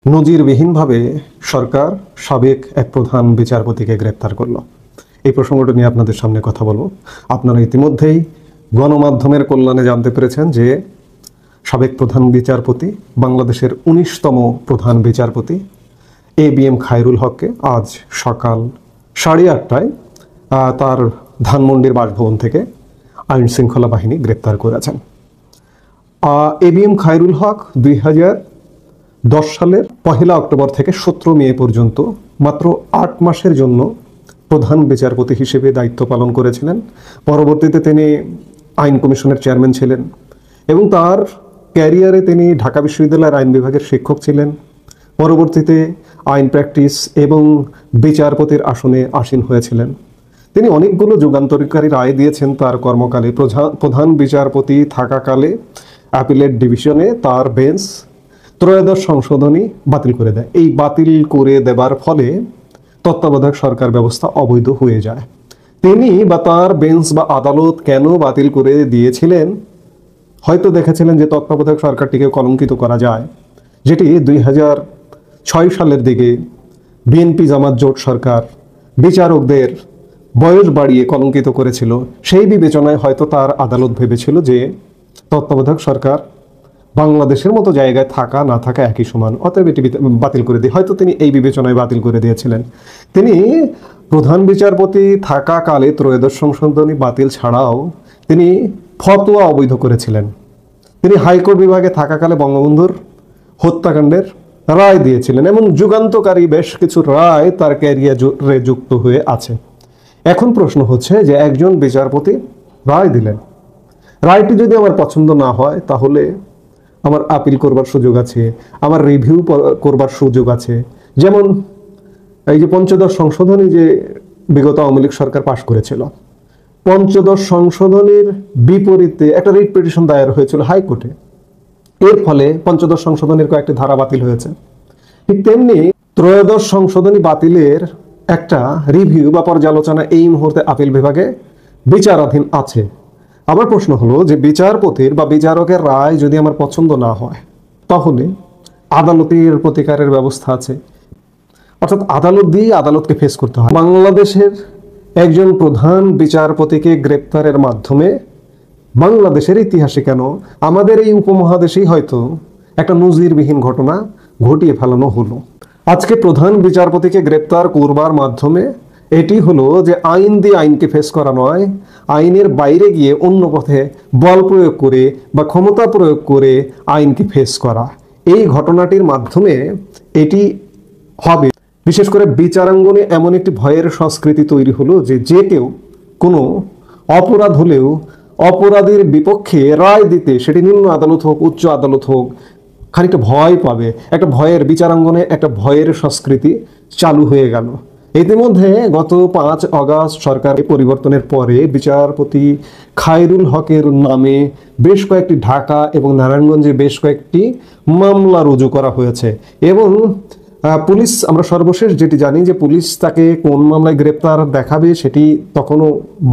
নজিরবিহীনভাবে সরকার সাবেক এক প্রধান বিচারপতিকে গ্রেপ্তার করল। এই প্রসঙ্গটা নিয়ে আপনাদের সামনে কথা বলবো। আপনারা ইতিমধ্যেই গণমাধ্যমের কল্যাণে জানতে পেরেছেন যে সাবেক প্রধান বিচারপতি, বাংলাদেশের 19তম প্রধান বিচারপতি ABM খায়রুল হককে আজ সকাল 8:30টায় তার ধানমন্ডির বাসভবন থেকে আইন শৃঙ্খলা বাহিনী গ্রেপ্তার করেছেন। ABM খায়রুল হক 2010 সালের 1 অক্টোবর থেকে 17 মে পর্যন্ত মাত্র 8 মাসের জন্য প্রধান বিচারপতি হিসেবে দায়িত্ব পালন করেছিলেন। পরবর্তীতে তিনি আইন কমিশনের চেয়ারম্যান ছিলেন এবং তার ক্যারিয়ারে তিনি ঢাকা বিশ্ববিদ্যালয়ের আইন বিভাগের শিক্ষক ছিলেন। পরবর্তীতে আইন প্র্যাকটিস এবং বিচারপতির আসনে আসীন হয়েছিলেন। তিনি অনেকগুলো যুগান্তরকারী রায় দিয়েছেন তার কর্মকালে। প্রধান বিচারপতি থাকাকালে অ্যাপিলেট ডিভিশনে তার বেঞ্চ ত্রয়োদশ সংশোধনী বাতিল করে দেয়। এই বাতিল করে দেবার ফলে তত্ত্বাবধায়ক সরকার ব্যবস্থা অবৈধ হয়ে যায়। তিনি বা তার বেঞ্চ বা আদালত কেন বাতিল করে দিয়েছিলেন? হয়তো দেখেছিলেন যে তত্ত্বাবধায়ক সরকারটিকে কলঙ্কিত করা যায়, যেটি 2006 সালের দিকে বিএনপি জামাত জোট সরকার বিচারকদের বয়স বাড়িয়ে কলঙ্কিত করেছিল। সেই বিবেচনায় হয়তো তার আদালত ভেবেছিল যে তত্ত্বাবধায়ক সরকার বাংলাদেশের মতো জায়গায় থাকা না থাকা একই সমান, অতএব এটি বাতিল করে দিয়ে হয়তো তিনি এই বিবেচনায় বাতিল করে দিয়েছিলেন। তিনি প্রধান বিচারপতি থাকাকালে ত্রয়োদশ সংশোধনী বাতিল ছাড়াও তিনি ফতোয়া অবৈধ করেছিলেন। তিনি হাইকোর্ট বিভাগে থাকাকালে বঙ্গবন্ধুর হত্যাকাণ্ডের রায় দিয়েছিলেন। এমন যুগান্তকারী বেশ কিছু রায় তার ক্যারিয়ারে যুক্ত হয়ে আছে। এখন প্রশ্ন হচ্ছে যে একজন বিচারপতি রায় দিলেন, রায়টি যদি আমার পছন্দ না হয় তাহলে আমার আপিল করবার সুযোগ আছে, আমার রিভিউ করবার সুযোগ আছে। যেমন এই যে পঞ্চদশ সংশোধনী যে বিগত আওয়ামী লীগ সরকার পাশ করেছিল, পঞ্চদশ সংশোধনীর বিপরীতে একটা রিট পিটিশন দায়ের হয়েছিল হাইকোর্টে। এর ফলে পঞ্চদশ সংশোধনীর কয়েকটি ধারা বাতিল হয়েছে। ঠিক তেমনি ত্রয়োদশ সংশোধনী বাতিলের একটা রিভিউ বা পর্যালোচনা এই মুহূর্তে আপিল বিভাগে বিচারাধীন আছে। আমার প্রশ্ন হলো যে বিচারপতির বা বিচারকের রায় যদি আমার পছন্দ না হয় তাহলে আদালতের প্রতিকারের ব্যবস্থা আছে, অর্থাৎ আদালত দিয়ে আদালতকে ফেস করতে হয়। বাংলাদেশের একজন প্রধান বিচারপতিকে গ্রেপ্তারের মাধ্যমে বাংলাদেশের ইতিহাসে কেন আমাদের এই উপমহাদেশেই হয়তো একটা নজিরবিহীন ঘটনা ঘটিয়ে ফেলানো হলো। আজকে প্রধান বিচারপতিকে গ্রেপ্তার করবার মাধ্যমে এটি হলো যে আইন দিয়ে আইনকে ফেস করা নয়, আইনের বাইরে গিয়ে অন্য পথে বল প্রয়োগ করে বা ক্ষমতা প্রয়োগ করে আইনকে ফেস করা। এই ঘটনাটির মাধ্যমে এটি হবে। বিশেষ করে বিচারাঙ্গনে এমন একটি ভয়ের সংস্কৃতি তৈরি হলো যে যে কেউ কোনো অপরাধ হলেও অপরাধীর বিপক্ষে রায় দিতে, সেটি নিম্ন আদালত হোক উচ্চ আদালত হোক, খানিকটা ভয় পাবে। একটা ভয়ের বিচারাঙ্গনে একটা ভয়ের সংস্কৃতি চালু হয়ে গেল। ইতিমধ্যে গত 5 অগাস্ট সরকার পরিবর্তনের পরে বিচারপতি খায়রুল হকের নামে বেশ কয়েকটি ঢাকা এবং নারায়ণগঞ্জে বেশ কয়েকটি মামলা রুজু করা হয়েছে এবং পুলিশ, আমরা সর্বশেষ যেটি জানি যে পুলিশ তাকে কোন মামলায় গ্রেপ্তার দেখাবে সেটি তখনও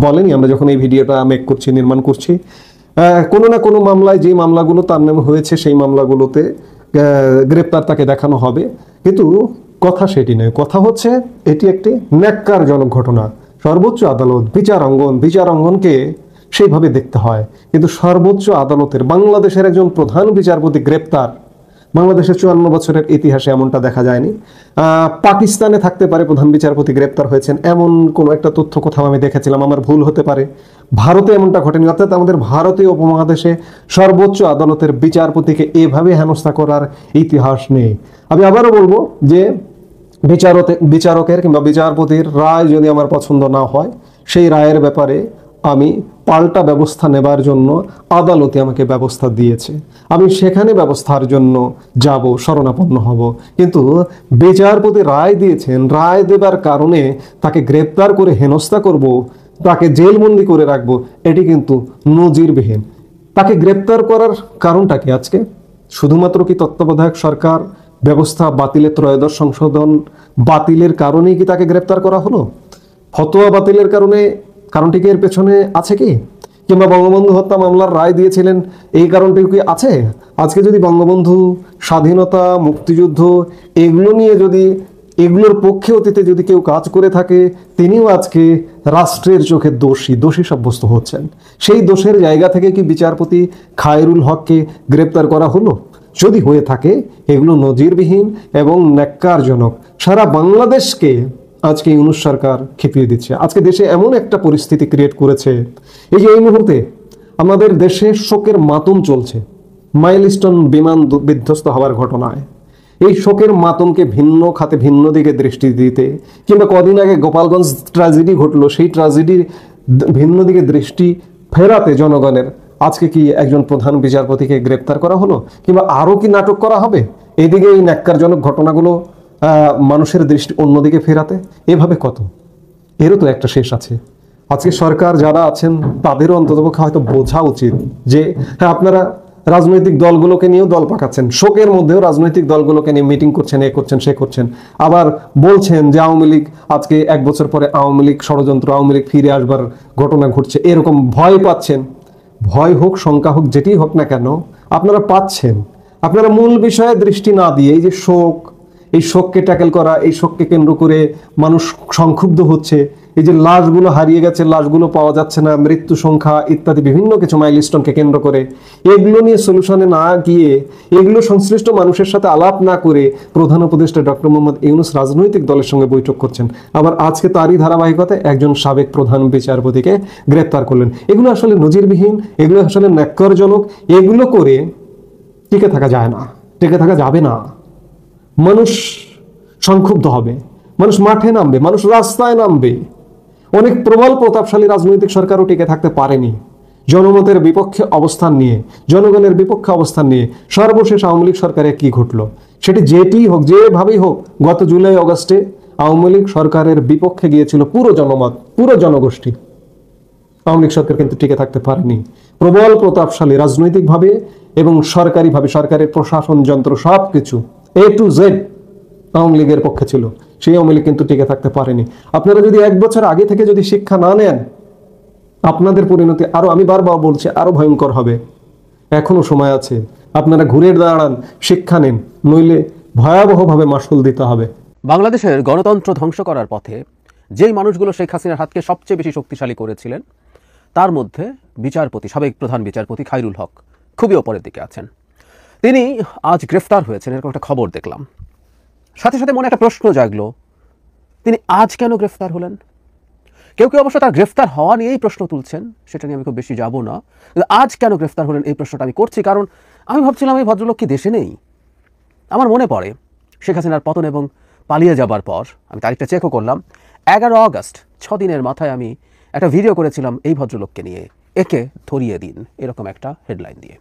বলেনি। আমরা যখন এই ভিডিওটা নির্মাণ করছি, কোনো না কোনো মামলায়, যে মামলাগুলো তার নামে হয়েছে সেই মামলাগুলোতে গ্রেপ্তার তাকে দেখানো হবে, কিন্তু কথা সেটি নয়। কথা হচ্ছে এটি একটি ন্যাক্কারজনক ঘটনা। সর্বোচ্চ আদালত বিচারাঙ্গনকে সেইভাবে দেখতে হয়, কিন্তু সর্বোচ্চ আদালতের বাংলাদেশের একজন প্রধান বিচারপতি গ্রেপ্তার, বাংলাদেশের 54 বছরের ইতিহাসে এমনটা দেখা যায়নি। পাকিস্তানে থাকতে পারে প্রধান বিচারপতি গ্রেপ্তার হয়েছেন, এমন কোনো একটা তথ্য কোথাও আমি দেখেছিলাম, আমার ভুল হতে পারে। ভারতে এমনটা ঘটেনি, অর্থাৎ আমাদের ভারতীয় উপমহাদেশে সর্বোচ্চ আদালতের বিচারপতিকে এভাবে হেনস্থা করার ইতিহাস নেই। আমি আবারও বলবো যে বিচারকের কিংবা বিচারপতির রায় যদি আমার পছন্দ না হয়, সেই রায়ের ব্যাপারে আমি পাল্টা ব্যবস্থা নেবার জন্য আদালতে আমাকে ব্যবস্থা দিয়েছে, আমি সেখানে ব্যবস্থার জন্য যাব, শরণাপন্ন হব। কিন্তু বিচারপতি রায় দিয়েছেন, রায় দেবার কারণে তাকে গ্রেপ্তার করে হেনস্থা করব, তাকে জেলবন্দি করে রাখবো, এটি কিন্তু নজিরবিহীন। তাকে গ্রেপ্তার করার কারণটা কি আজকে? শুধুমাত্র কি তত্ত্বাবধায়ক সরকার ব্যবস্থা বাতিলের, ত্রয়োদশ সংশোধন বাতিলের কারণেই কি তাকে গ্রেপ্তার করা হলো? ফতোয়া বাতিলের কারণে, কারণটি কি এর পেছনে আছে কি? কিংবা বঙ্গবন্ধু হত্যা মামলার রায় দিয়েছিলেন, এই কারণটিও কি আছে? আজকে যদি বঙ্গবন্ধু, স্বাধীনতা, মুক্তিযুদ্ধ এগুলো নিয়ে যদি, এগুলোর পক্ষে অতীতে যদি কেউ কাজ করে থাকে, তিনিও আজকে রাষ্ট্রের চোখে দোষী সাব্যস্ত হচ্ছেন। সেই দোষের জায়গা থেকে কি বিচারপতি খায়রুল হককে গ্রেপ্তার করা হলো? যদি হয়ে থাকে, এগুলো নজিরবিহীন এবং ন্যাক্কারজনক। সারা বাংলাদেশকে আজকে ইউনূস সরকার খেপিয়ে দিচ্ছে। আজকে দেশে এমন একটা পরিস্থিতি ক্রিয়েট করেছে, এই যে এই মুহূর্তে আমাদের দেশে শোকের মাতম চলছে মাইলস্টোন বিমান বিধ্বস্ত হওয়ার ঘটনায়। এই শোকের মাতমকে ভিন্ন খাতে, ভিন্ন দিকে দৃষ্টি দিতে, কিংবা কদিন আগে গোপালগঞ্জ ট্র্যাজেডি ঘটলো, সেই ট্র্যাজেডির ভিন্ন দিকে দৃষ্টি ফেরাতে জনগণের আজকে কি একজন প্রধান বিচারপতিকে গ্রেপ্তার করা হলো, কিংবা আরো কি নাটক করা হবে এদিকে এই ন্যাক্কারজনক ঘটনাগুলো মানুষের দৃষ্টি অন্যদিকে ফেরাতে? এভাবে কত, এরও তো একটা শেষ আছে। আজকে সরকার যারা আছেন তাদেরও অন্ততপক্ষে হয়তো বোঝা উচিত যে হ্যাঁ, আপনারা রাজনৈতিক দলগুলোকে নিয়েও দল পাকাচ্ছেন, শোকের মধ্যেও রাজনৈতিক দলগুলোকে নিয়ে মিটিং করছেন, এ করছেন, সে করছেন, আবার বলছেন যে আওয়ামী লীগ আজকে 1 বছর পরে আওয়ামী লীগ ষড়যন্ত্র, আওয়ামী লীগ ফিরে আসবার ঘটনা ঘটছে, এরকম ভয় পাচ্ছেন। ভয় হোক, শঙ্কা হোক, যেটি হোক না কেন, আপনারা পাচ্ছেন। আপনারা মূল বিষয়ে দৃষ্টি না দিয়ে এই যে শোক, এই শোককে ট্যাকেল করা, এই শোককে কেন্দ্র করে মানুষ সংক্ষুব্ধ হচ্ছে, এই যে লাশগুলো হারিয়ে গেছে, লাশগুলো পাওয়া যাচ্ছে না, মৃত্যু সংখ্যা ইত্যাদি বিভিন্ন কিছু মাইলস্টোনকে কেন্দ্র করে এগুলো নিয়ে সলিউশনে না গিয়ে, এগুলো সংশ্লিষ্ট মানুষের সাথে আলাপ না করে প্রধান উপদেষ্টা ডক্টর মোহাম্মদ ইউনূস রাজনৈতিক দলের সঙ্গে বৈঠক করছেন। আবার আজকে তারই ধারাবাহিকতায় একজন সাবেক প্রধান বিচারপতিকে গ্রেপ্তার করলেন। এগুলো আসলে নজিরবিহীন, এগুলো আসলে ন্যাক্কারজনক। এগুলো করে টিকে থাকা যায় না, টিকে থাকা যাবে না। মানুষ সংক্ষুব্ধ হবে, মানুষ মাঠে নামবে, মানুষ রাস্তায় নামবে। অনেক প্রবল প্রতাপশালী রাজনৈতিক সরকারও টিকে থাকতে পারেনি জনমতের বিপক্ষে অবস্থান নিয়ে, জনগণের বিপক্ষে অবস্থান নিয়ে। সর্বশেষ আওয়ামী লীগ সরকারে কি ঘটলো, সেটি যেটি হোক, যেভাবেই হোক, গত জুলাই আগস্টে আওয়ামী লীগ সরকারের বিপক্ষে গিয়েছিল পুরো জনমত, পুরো জনগোষ্ঠী। আওয়ামী লীগ সরকার কিন্তু টিকে থাকতে পারেনি। প্রবল প্রতাপশালী রাজনৈতিকভাবে এবং সরকারিভাবে, সরকারের প্রশাসন যন্ত্র সবকিছু A to Z আওয়ামী লীগের পক্ষে ছিল। সেই আওয়ামী লীগ কিন্তু টিকে থাকতে পারেনি। আপনারা যদি 1 বছর আগে থেকে যদি শিক্ষা না নেন, আপনাদের পরিণতি আরো, আমি বারবার বলছি, আরো ভয়ঙ্কর হবে। এখনো সময় আছে, আপনারা ঘুরে দাঁড়ান, শিক্ষা নিন, নইলে ভয়াবহভাবে মাসুল দিতে হবে। বাংলাদেশের গণতন্ত্র ধ্বংস করার পথে যেই মানুষগুলো শেখ হাসিনার হাতকে সবচেয়ে বেশি শক্তিশালী করেছিলেন, তার মধ্যে বিচারপতি, সাবেক প্রধান বিচারপতি খায়রুল হক খুবই ওপরের দিকে আছেন। তিনি আজ গ্রেফতার হয়েছেন, এরকম একটা খবর দেখলাম। সাথে সাথে মনে একটা প্রশ্ন জাগলো, তিনি আজ কেন গ্রেফতার হলেন? কেউ কেউ অবশ্য তার গ্রেফতার হওয়া নিয়েই প্রশ্ন তুলছেন, সেটা নিয়ে আমি খুব বেশি যাব না। কিন্তু আজ কেন গ্রেফতার হলেন এই প্রশ্নটা আমি করছি, কারণ আমি ভাবছিলাম এই ভদ্রলোক কি দেশে নেই। আমার মনে পড়ে শেখ হাসিনার পতন এবং পালিয়ে যাবার পর, আমি তারিখটা চেকও করলাম, 11 আগস্ট, 6 দিনের মাথায় আমি একটা ভিডিও করেছিলাম এই ভদ্রলোককে নিয়ে, একে ধরিয়ে দিন, এরকম একটা হেডলাইন দিয়ে।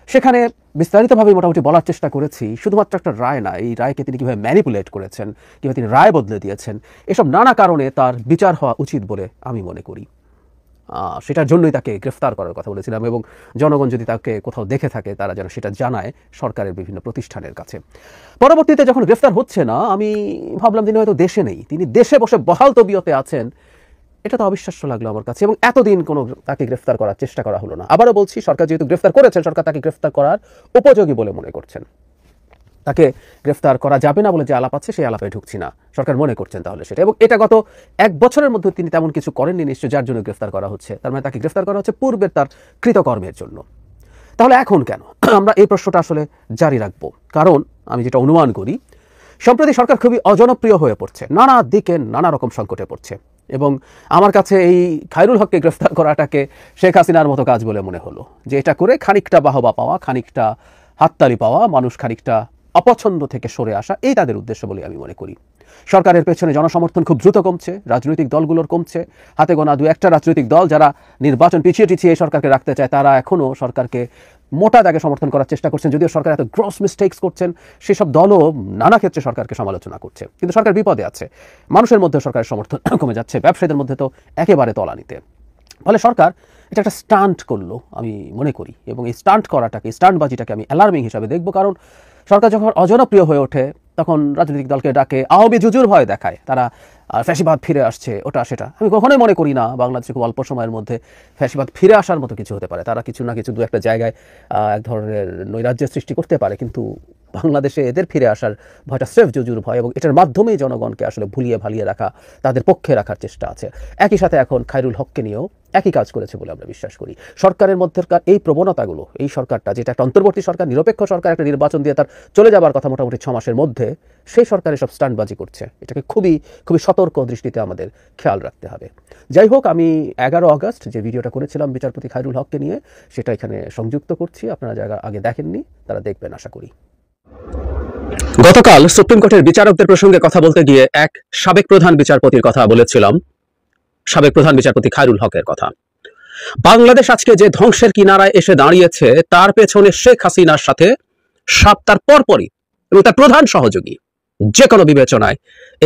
সেখানে বিস্তারিতভাবে মোটামুটি বলার চেষ্টা করেছি, শুধুমাত্র একটা রায় না, এই রায়কে তিনি কীভাবে ম্যানিপুলেট করেছেন, কীভাবে তিনি রায় বদলে দিয়েছেন, এসব নানা কারণে তার বিচার হওয়া উচিত বলে আমি মনে করি। সেটার জন্যই তাকে গ্রেফতার করার কথা বলেছিলাম, এবং জনগণ যদি তাকে কোথাও দেখে থাকে তারা যেন সেটা জানায় সরকারের বিভিন্ন প্রতিষ্ঠানের কাছে। পরবর্তীতে যখন গ্রেফতার হচ্ছে না, আমি ভাবলাম তিনি হয়তো দেশে নেই, তিনি দেশে বসে বহাল তবিয়তে আছেন। এটা তো অবিশ্বাস্য লাগলো আমার কাছে, এবং এতদিন কোনো তাকে গ্রেফতার করার চেষ্টা করা হলো না। আবারও বলছি, সরকার যেহেতু গ্রেফতার করেছেন, সরকার তাকে গ্রেফতার করার উপযোগী বলে মনে করছেন। তাকে গ্রেফতার করা যাবে না বলে যে আলাপ আছে, সেই আলাপে ঢুকছি না, সরকার মনে করছেন তাহলে সেটা। এবং এটা গত 1 বছরের মধ্যে তিনি তেমন কিছু করেননি নিশ্চয়, যার জন্য গ্রেফতার করা হচ্ছে। তার মানে তাকে গ্রেফতার করা হচ্ছে পূর্বের তার কৃতকর্মের জন্য। তাহলে এখন কেন? আমরা এই প্রশ্নটা আসলে জারি রাখবো, কারণ আমি যেটা অনুমান করি, সম্প্রতি সরকার খুবই অজনপ্রিয় হয়ে পড়ছে, নানা দিকে নানা রকম সংকটে পড়ছে। এবং আমার কাছে এই খায়রুল হককে গ্রেফতার করাটাকে শেখ হাসিনার মতো কাজ বলে মনে হলো, যে এটা করে খানিকটা বাহবা পাওয়া, খানিকটা হাততালি পাওয়া, মানুষ খানিকটা অপছন্দ থেকে সরে আসা, এই তাদের উদ্দেশ্য বলে আমি মনে করি। সরকারের পেছনে জনসমর্থন খুব দ্রুত কমছে, রাজনৈতিক দলগুলোর কমছে। হাতে গোনা 2-1টা রাজনৈতিক দল যারা নির্বাচন পিছিয়ে টিছিয়ে এই সরকারকে রাখতে চায়, তারা এখনও সরকারকে মোটা দাগে সমর্থন করার চেষ্টা করছেন। যদিও সরকার এত গ্রস মিস্টেকস করছেন, সেসব দলও নানা ক্ষেত্রে সরকারকে সমালোচনা করছে। কিন্তু সরকার বিপদে আছে, মানুষের মধ্যে সরকারের সমর্থন কমে যাচ্ছে, ব্যবসায়ীদের মধ্যে তো একেবারে তলানিতে। ফলে সরকার এটা একটা স্টান্ট করলো আমি মনে করি, এবং এই স্টান্ট করাটাকে, স্টান্টবাজিটাকে আমি অ্যালার্মিং হিসাবে দেখব। কারণ সরকার যখন অজনপ্রিয় হয়ে ওঠে, তখন রাজনৈতিক দলকে ডাকে, আওয়ামী জুজুর ভয় দেখায়, তারা ফ্যাসিবাদ ফিরে আসছে, ওটা সেটা। আমি কখনোই মনে করি না বাংলাদেশে খুব অল্প সময়ের মধ্যে ফ্যাসিবাদ ফিরে আসার মতো কিছু হতে পারে। তারা কিছু না কিছু দু একটা জায়গায় এক ধরনের নৈরাজ্যের সৃষ্টি করতে পারে, কিন্তু বাংলাদেশে এদের ফিরে আসার ভয়টা স্রেফ জুজুর ভয়, এবং এটার মাধ্যমেই জনগণকে আসলে ভুলিয়ে ভালিয়ে রাখা, তাদের পক্ষে রাখার চেষ্টা আছে। একই সাথে এখন খায়রুল হককে নিয়েও একই কাজ করেছে বলে আমরা বিশ্বাস করি। সরকারের মধ্যেকার এই প্রবণতাগুলো, এই সরকারটা যেটা একটা অন্তর্বর্তী সরকার, নিরপেক্ষ সরকার, একটা নির্বাচন দিয়ে তার চলে যাবার কথা মোটামুটি 6 মাসের মধ্যে, সেই সরকারের সব স্টান্টবাজি করছে। এটাকে খুবই খুবই সতর্ক দৃষ্টিতে আমাদের খেয়াল রাখতে হবে। যাই হোক, আমি 11 আগস্ট যে ভিডিওটা করেছিলাম বিচারপতি খায়রুল হককে নিয়ে, সেটা এখানে সংযুক্ত করছি। আপনারা যারা আগে দেখেননি তারা দেখবেন আশা করি। গতকাল সুপ্রিম কোর্টের বিচারকদের প্রসঙ্গে কথা বলতে গিয়ে এক সাবেক প্রধান বিচারপতির কথা বলেছিলাম, সাবেক প্রধান বিচারপতি খায়রুল হকের কথা। বাংলাদেশ আজকে যে ধ্বংসের কিনারায় এসে দাঁড়িয়েছে, তার পেছনে শেখ হাসিনার সাথে তার পরপরই এবং তার প্রধান সহযোগী যে কোনো বিবেচনায়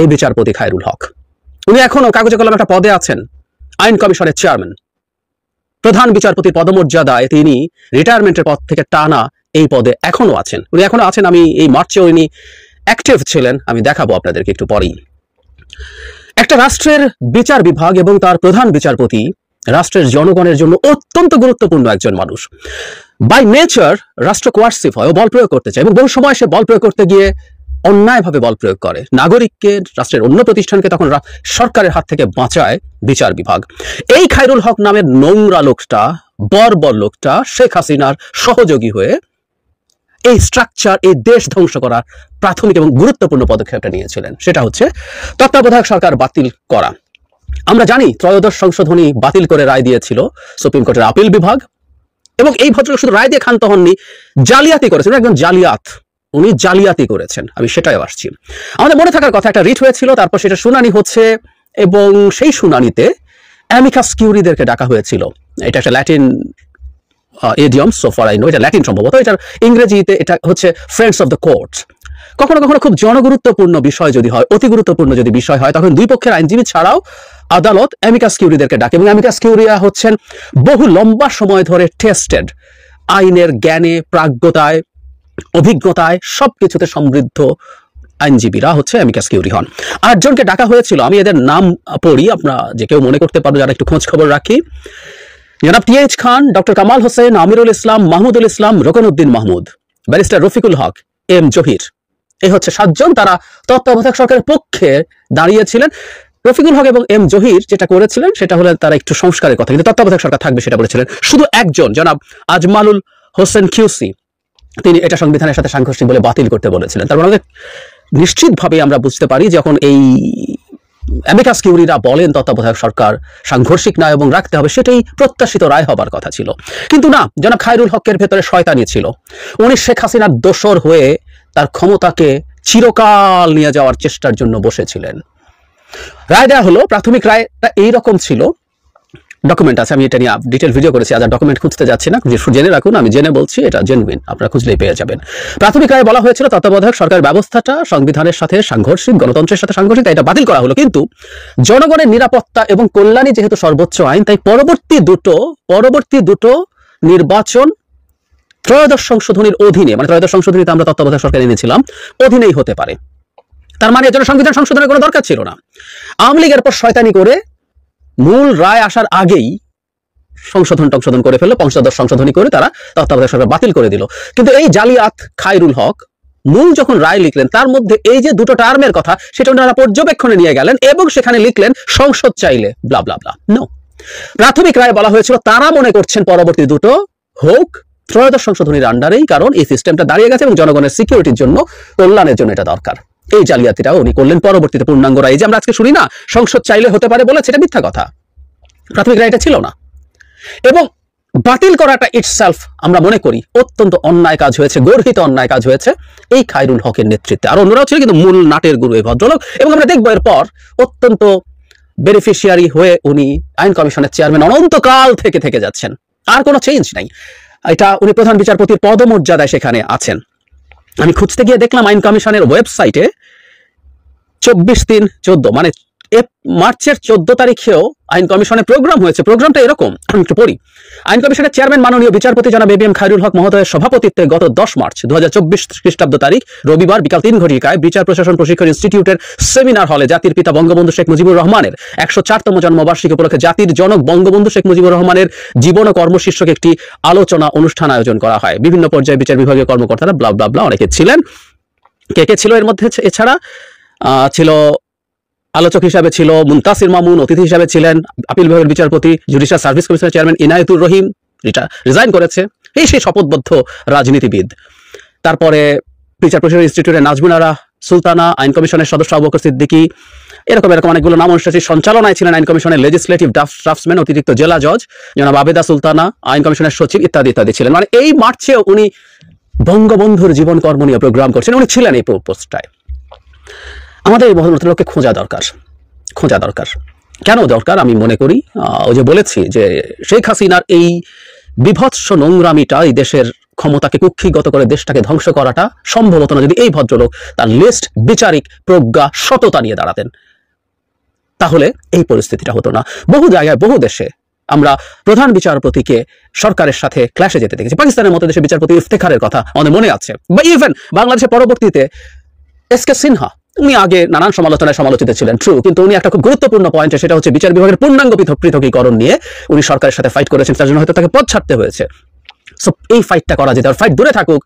এই বিচারপতি খায়রুল হক। উনি এখনো কাগজে কলমে একটা পদে আছেন, আইন কমিশনের চেয়ারম্যান। প্রধান বিচারপতির পদমর্যাদায় তিনি রিটায়ারমেন্টের পদ থেকে টানা এই পদে এখনো আছেন। উনি এখনো আছেন। আমি এই মার্চে উনি অ্যাক্টিভ ছিলেন, আমি দেখাবো আপনাদেরকে একটু পরেই। একটা রাষ্ট্রের বিচার বিভাগ এবং তার প্রধান বিচারপতি রাষ্ট্রের জনগণের জন্য অত্যন্ত গুরুত্বপূর্ণ একজন মানুষ। বাই নেচার রাষ্ট্র কোয়ার্সিভ হয়, ও বল প্রয়োগ করতে চায়, এবং বহু সময় সে বল প্রয়োগ করতে গিয়ে অন্যায়ভাবে বল প্রয়োগ করে। নাগরিককে, রাষ্ট্রের অন্য প্রতিষ্ঠানকে তখন সরকারের হাত থেকে বাঁচায় বিচার বিভাগ। এই খায়রুল হক নামের নোংরা লোকটা, বর্বর লোকটা শেখ হাসিনার সহযোগী হয়ে এই স্ট্রাকচার, এই দেশ ধ্বংস করার প্রাথমিক এবং গুরুত্বপূর্ণ পদক্ষেপটা নিয়েছিলেন। সেটা হচ্ছে তত্ত্বাবধায়ক সরকার বাতিল করা। আমরা জানি 13শ সংশোধনী বাতিল করে রায় দিয়েছিল সুপ্রিম কোর্টের আপিল বিভাগ, এবং এই ভদ্রলোক শুধু রায় দিয়ে ক্ষান্ত হননি, জালিয়াতি করেছেন। একজন জালিয়াত, উনি জালিয়াতি করেছেন। আমি সেটাই আসছি। আমাদের মনে থাকার কথা, একটা রিট হয়েছিল, তারপর সেটা শুনানি হচ্ছে, এবং সেই শুনানিতে অ্যামিকাস কিউরিদেরকে ডাকা হয়েছিল। এটা একটা Latin idiom, so far I know এটা ল্যাটিন সম্ভবত, এটার ইংরেজিতে এটা হচ্ছে ফ্রেন্ডস অফ দ্য কোর্ট। কখনো কখনো খুব জনগুরুত্বপূর্ণ বিষয় যদি হয়, অতি গুরুত্বপূর্ণ যদি বিষয় হয়, তখন দুই পক্ষের আইনজীবী ছাড়াও আদালত অ্যামিকাস কিউরিদেরকে ডাকে, এবং অ্যামিকাস কিউরিয়া হচ্ছেন বহু লম্বা সময় ধরে টেস্টেড, আইনের জ্ঞানে, প্রাজ্ঞতায়, অভিজ্ঞতায় সবকিছুতে সমৃদ্ধ আইনজীবীরা হচ্ছে অ্যামিকাস কিউরি হন। 8 জনকে ডাকা হয়েছিল। আমি এদের নাম পড়ি, আপনারা যে কেউ মনে করতে পারবে যারা একটু খোঁজ খবর রাখি। জনাব টি.এইচ খান, ডক্টর কামাল হোসেন, আমিরুল ইসলাম, মাহমুদুল ইসলাম, রকনউদ্দিন মাহমুদ, ব্যারিস্টার রফিকুল হক, এম জহির। এই হচ্ছে 7 জন, তারা তত্ত্বাবধায়ক সরকারের পক্ষে দাঁড়িয়েছিলেন। রফিকুল হক এবং এম জহির যেটা করেছিলেন সেটা হলে তারা একটু সংস্কারের কথা, কিন্তু তত্ত্বাবধায়ক সরকার থাকবে সেটা বলেছিলেন। শুধু একজন, জনাব আজমালুল হোসেন কিউসি, তিনি এটা সংবিধানের সাথে সাংঘর্ষিক বলে বাতিল করতে বলেছিলেন। তার মানে নিশ্চিতভাবে আমরা বুঝতে পারি যখন এই অ্যামিকাস কিউরিরা বলেন তত্ত্বাবধায়ক সরকার সাংঘর্ষিক না এবং রাখতে হবে, সেটাই প্রত্যাশিত রায় হবার কথা ছিল। কিন্তু না, জনাব খায়রুল হকের ভেতরে শয়তানি ছিল। উনি শেখ হাসিনার দোসর হয়ে তার ক্ষমতাকে চিরকাল নিয়ে যাওয়ার চেষ্টার জন্য বসেছিলেন। রায় দেওয়া হলো, প্রাথমিক রায়টা এইরকম ছিল, ডকুমেন্ট আছে, আমি এটা নিয়ে ডিটেল ভিডিও করেছি, আজ ডকুমেন্ট খুঁজতে যাচ্ছি না, জেনে রাখুন, আমি জেনে বলছি, এটা জেনুইন, আপনারা খুঁজলেই পেয়ে যাবেন। প্রাথমিক রায়ে বলা হয়েছিল তত্ত্বাবধায়ক সরকার ব্যবস্থাটা সংবিধানের সাথে সাংঘর্ষিক, গণতন্ত্রের সাথে সাংঘর্ষিক, তাই এটা বাতিল করা হলো। কিন্তু জনগণের নিরাপত্তা এবং কল্যাণই যেহেতু সর্বোচ্চ আইন, তাই পরবর্তী দুটো নির্বাচন 13শ সংশোধনীর অধীনে, মানে 13শ সংশোধনীতে আমরা তত্ত্বাবধায়ক সরকার এনেছিলাম, অধীনেই হতে পারে। তার মানে এর জন্য সংবিধান সংশোধনের কোনো দরকার ছিল না। আওয়ামী লীগের পর শয়তানি করে মূল রায় আসার আগেই সংশোধন করে ফেললো, 15শ সংশোধনী করে তারা তত্ত্বাবধায়ক সরকার বাতিল করে দিল। কিন্তু এই জালিয়াত খায়রুল হক মূল যখন রায় লিখলেন, তার মধ্যে এই যে দুটো টার্মের কথা, সেটা ওনারা পর্যবেক্ষণে নিয়ে গেলেন এবং সেখানে লিখলেন সংসদ চাইলে ব্লা ব্লা ব্লা। নো, প্রাথমিক রায় বলা হয়েছিল তারা মনে করছেন পরবর্তী দুটো হোক 13শ সংশোধনীর আন্ডারেই, কারণ এই সিস্টেমটা দাঁড়িয়ে গেছে এবং জনগণের সিকিউরিটির জন্য, কল্যাণের জন্য এটা দরকার। এই জালিয়াতিটাও উনি করলেন পরবর্তীতে পূর্ণাঙ্গ রায়। যে আমরা আজকে শুনি না সংসদ চাইলে হতে পারে বলে, সেটা মিথ্যা কথা। প্রাথমিক রায়টা ছিল না, এবং বাতিল করাটা ইটসেলফ আমরা মনে করি অত্যন্ত অন্যায় কাজ হয়েছে, গর্হিত অন্যায় কাজ হয়েছে এই খায়রুল হকের নেতৃত্বে। আর অন্যরাও ছিল, কিন্তু মূল নাটের গুরু এই ভদ্রলোক। এবং আমরা দেখবো এরপর অত্যন্ত বেনিফিশিয়ারি হয়ে উনি আইন কমিশনের চেয়ারম্যান অনন্তকাল থেকে যাচ্ছেন, আর কোনো চেঞ্জ নাই। এটা উনি প্রধান বিচারপতির পদমর্যাদায় সেখানে আছেন। আমি খুঁজতে গিয়ে দেখলাম আইন কমিশনের ওয়েবসাইটে 24/3/14 মানে মার্চের 14 তারিখেও আইন কমিশনের প্রোগ্রাম হয়েছে। প্রোগ্রামটা এরকম, একটু পড়ি। আইন কমিশনের চেয়ারম্যান মাননীয় বিচারপতি জনাব এবিএম খায়রুল হক মহোদয়ের সভাপতিত্বে গত 10 মার্চ 2024 খ্রিস্টাব্দ তারিখ রবিবার বিকাল 3 ঘটিকায় বিচার প্রশাসন প্রশিক্ষণ ইনস্টিটিউটের সেমিনার হলে জাতির পিতা বঙ্গবন্ধু শেখ মুজিবুর রহমানের 104তম জন্মবার্ষিকী উপলক্ষে জাতির জনক বঙ্গবন্ধু শেখ মুজিবুর রহমানের জীবন ও কর্ম শীর্ষক একটি আলোচনা অনুষ্ঠান আয়োজন করা হয়। বিভিন্ন পর্যায়ে বিচার বিভাগীয় কর্মকর্তারা ব্লা ব্লা ব্লা অনেকে ছিলেন। কে কে ছিল এর মধ্যে? এছাড়া ছিল আলোচক হিসাবে ছিল মুনতাসির মামুন, অতিথি হিসাবে ছিলেন আপিল বিভাগের বিচারপতি জুডিশিয়াল সার্ভিস কমিশনের চেয়ারম্যান ইনায়েতুর রহিম, রিজাইন করেছে, এই সেই শপথবদ্ধ রাজনীতিবিদ। তারপরে বিচার প্রশাসন ইনস্টিটিউটের নাজমুন আরা সুলতানা, আইন কমিশনের সদস্য আবু বকর সিদ্দিকী, এরকম অনেকগুলো নাম অনুষ্ঠানটির সঞ্চালনায় ছিলেন আইন কমিশনের লেজিসলেটিভ ড্রাফটসম্যান, অতিরিক্ত জেলা জজ জনাব আবেদা সুলতানা, আইন কমিশনের সচিব ইত্যাদি ইত্যাদি ছিলেন। মানে এই মার্চেও উনি বঙ্গবন্ধুর জীবন কর্ম নিয়ে প্রোগ্রাম করছেন, উনি ছিলেন এই পোস্টটায়। আমাদের এই ভদ্রলোককে খোঁজা দরকার। কেন দরকার? আমি মনে করি ওই যে বলেছি যে শেখ হাসিনার এই বিভৎস নোংরামিটা, এই দেশের ক্ষমতাকে কুক্ষিগত করে দেশটাকে ধ্বংস করাটা সম্ভব হতো না যদি এই ভদ্রলোক তার লিস্ট, বিচারিক প্রজ্ঞা, সততা নিয়ে দাঁড়াতেন। তাহলে এই পরিস্থিতিটা হতো না। বহু জায়গায়, বহু দেশে আমরা প্রধান বিচারপতিকে সরকারের সাথে ক্ল্যাশে যেতে দেখেছি। পাকিস্তানের মতো দেশে বিচারপতি ইফতেখারের কথা আমাদের মনে আছে, বা ইভেন বাংলাদেশের পরবর্তীতে এসকে সিনহা, উনি আগে নানান সমালোচনায় সমালোচিত ছিলেন, ট্রু, কিন্তু উনি একটা খুব গুরুত্বপূর্ণ পয়েন্টে, সেটা হচ্ছে বিচার বিভাগের পূর্ণাঙ্গ পৃথকীকরণ নিয়ে উনি সরকারের সাথে ফাইট করেছেন, তার জন্য হয়তো তাকে পদ ছাড়তে হয়েছে। সো এই ফাইটটা করা যেতে, আর ফাইট দূরে থাকুক,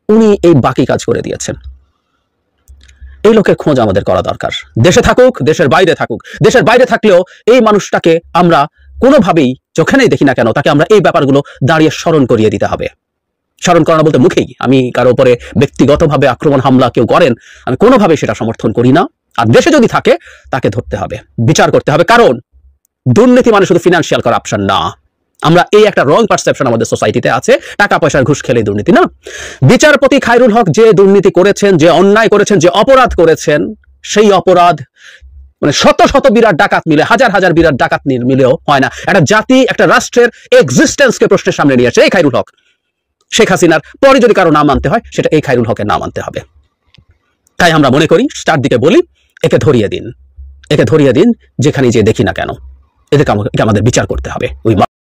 উনি এই বাকি কাজ করে দিয়েছেন। এই লোকের খোঁজ আমাদের করা দরকার। দেশে থাকুক, দেশের বাইরে থাকুক, দেশের বাইরে থাকলেও এই মানুষটাকে আমরা কোনোভাবেই চোখে নেই দেখি না কেন, তাকে আমরা এই ব্যাপারগুলো দাঁড়িয়ে স্মরণ করিয়ে দিতে হবে। স্মরণ করানো বলতে মুখেই, আমি কারো উপরে ব্যক্তিগতভাবে আক্রমণ হামলা কেউ করেন, আমি কোনোভাবে সেটা সমর্থন করি না। আর দেশে যদি থাকে তাকে ধরতে হবে, বিচার করতে হবে, কারণ দুর্নীতি মানে শুধু ফিনান্সিয়াল করাপশন না। আমরা এই একটা রং পারসেপশন আমাদের সোসাইটিতে আছে, টাকা পয়সার ঘুষ খেলে দুর্নীতি না। বিচারপতি খায়রুল হক যে দুর্নীতি করেছেন, যে অন্যায় করেছেন, যে অপরাধ করেছেন, সেই অপরাধ মানে শত শত বিরাট ডাকাত মিলে, হাজার হাজার বিরাট ডাকাত মিলেও হয় না। একটা জাতি, একটা রাষ্ট্রের এক্সিস্টেন্সকে প্রশ্নের সামনে নিয়ে আসে এই খায়রুল হক। শেখ হাসিনার পরে যদি কারো নাম আনতে হয়, সেটা এই খায়রুল হকের নাম আনতে হবে। তাই আমরা মনে করি, চারদিকে বলি, একে ধরিয়ে দিন, যেখানে যে দেখি না কেন, এদেরকে আমাদের বিচার করতে হবে।